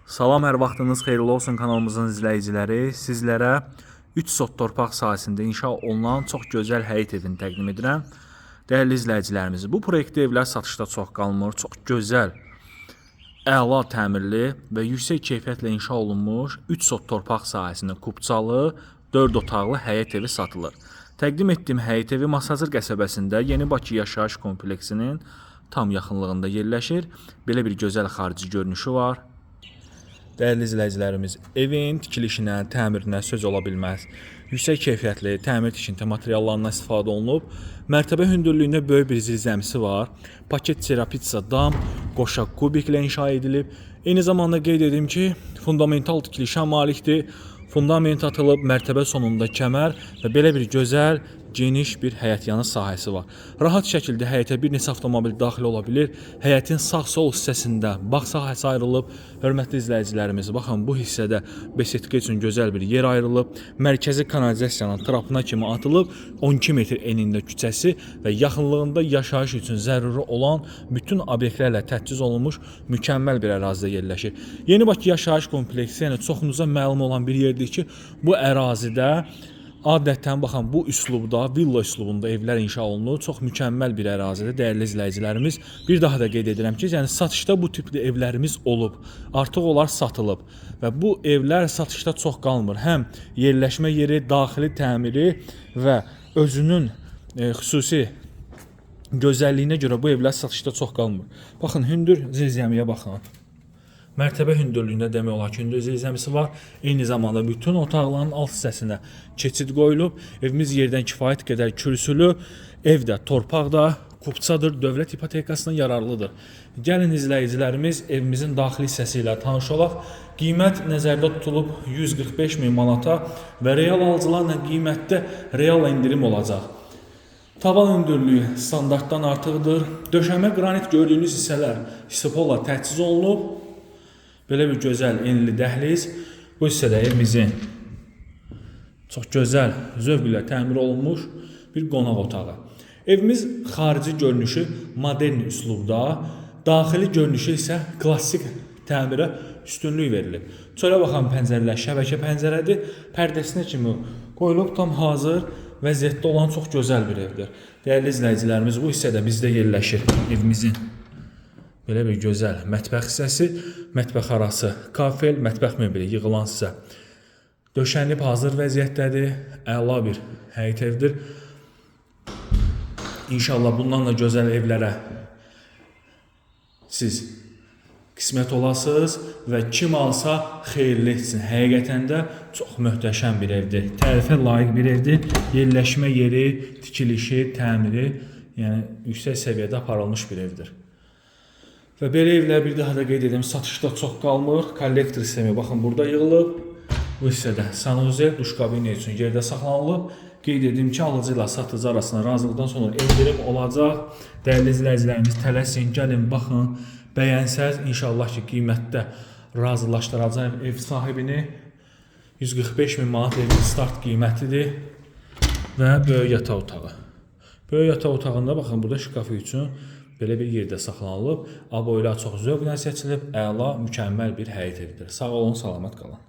Salam, hər vaxtınız xeyirli olsun kanalımızın izləyiciləri. Sizlərə 3 sot torpaq sahəsində inşa olunan çox gözəl həyət evini təqdim edirəm. Dəyərli izləyicilərimiz, bu proyektdə evlər satışda çox qalmır. Çox gözəl, əla təmirli və yüksək keyfiyyətlə inşa olunmuş 3 sot torpaq sahəsində kubçalı 4 otaqlı həyət evi satılır. Təqdim etdiyim həyət evi Masazır qəsəbəsində Yeni Bakı yaşayış kompleksinin tam yaxınlığında yerləşir. Belə bir gözəl xarici görünüşü var. Dəyərli izləyicilərimiz, evin tikilişinə, təmirinə söz ola bilməz. Yüksək keyfiyyətli təmir tikinti materiallarından istifadə olunub. Mərtəbə hündürlüyündə böyük bir zirzəmisi var. Paket cerapitsa dam, qoşaq kubiklə inşa edilib. Eyni zamanda qeyd edim ki, fundamental tikilişə malikdir. Fundament atılıb, mərtəbə sonunda kəmər və belə bir gözəl, geniş bir həyətyanı sahəsi var. Rahat şəkildə həyətə bir neçə avtomobil daxil ola bilir. Həyətin sağ-sol hissəsində bağ sahəsi ayrılıb. Hörmətli izləyicilərimiz, baxın bu hissədə besetka üçün gözəl bir yer ayrılıb. Mərkəzi kanalizasiyanın trapına kimi atılıb. 12 metr enində küçəsi və yaxınlığında yaşayış üçün zəruri olan bütün obyektlərlə təchiz olunmuş mükəmməl bir ərazidə yerləşir. Yeni Bakı yaşayış kompleksi, yəni çoxunuza məlum olan bir yerdir ki, bu ərazidə adətən baxın bu üslubda, villa üslubunda evlər inşa olunur. Çox mükəmməl bir ərazidə dəyərli izləyicilərimiz. Bir daha da qeyd edirəm ki, yəni satışda bu tipli evlərimiz olub. Artıq onlar satılıb və bu evlər satışda çox qalmır. Həm yerləşmə yeri, daxili təmiri və özünün xüsusi gözəlliyinə görə bu evlər satışda çox qalmır. Baxın, hündür zirzəmiyə baxın. Mərtəbə hündürlüyündə demək olar ki, hündür zirzəmisi var. Eyni zamanda bütün otaqların alt hissəsinə keçid qoyulub. Evimiz yerdən kifayət qədər kürsülü. Evdə torpaqda kubçadır, dövlət ipotekasına yararlıdır. Gəlin izləyicilərimiz evimizin daxili hissəsi ilə tanış olaq. Qiymət nəzərdə tutulub 145 min manata və real alıcılarla qiymətdə real endirim olacaq. Tavan hündürlüyü standartdan artıqdır. Döşəmə qranit gördüyünüz hissələr istipolla təchiz olunub. Belə bir gözəl enli dəhliz. Bu hissədə evimizin çox gözəl, zövq ilə təmir olunmuş bir qonaq otağı. Evimiz xarici görünüşü modern üslubda, daxili görünüşü isə klassik təmirə üstünlük verilib. Çölə baxan pəncərələr şəbəkə pəncərədir. Pərdəsinə kimi qoyulub, tam hazır vəziyyətdə olan çox gözəl bir evdir. Dəyərli izləyicilərimiz, bu hissədə bizdə yerləşir evimizin. Belə bir gözəl mətbəx hissəsi, mətbəx arası kafel, mətbəx möbili yığılan hissə döşənib hazır vəziyyətdədir. Əla bir həyət evdir. İnşallah bundan da gözəl evlərə siz qismət olasınız və kim alsa xeyirli etsin. Həqiqətən də çox möhtəşəm bir evdir. Tərifə layiq bir evdir. Yerləşmə yeri, tikilişi, təmiri, yəni yüksək səviyyədə aparılmış bir evdir. Və belə evlər bir daha da qeyd edim, satışda çox qalmır. Kollektor sistemi baxın burada yığılıb. Bu hissədə sanuzel, duş kabini üçün yerdə saxlanılıb. Qeyd edim ki, alıcı ilə satıcı arasında razılıqdan sonra endirim olacaq. Dəyərli izləyicilərimiz, tələsin, gəlin, baxın, bəyənsəz inşallah ki, qiymətdə razılaşdıracaq ev sahibini. 145 min manat evin start qiymətidir və böyük yataq otağı. Böyük yataq otağında baxın, burada şkafı üçün belə bir yerdə saxlanılıb. Aboylar çox zövqlə seçilib, əla, mükəmməl bir həyət evidir. Sağ olun, salamat qalın.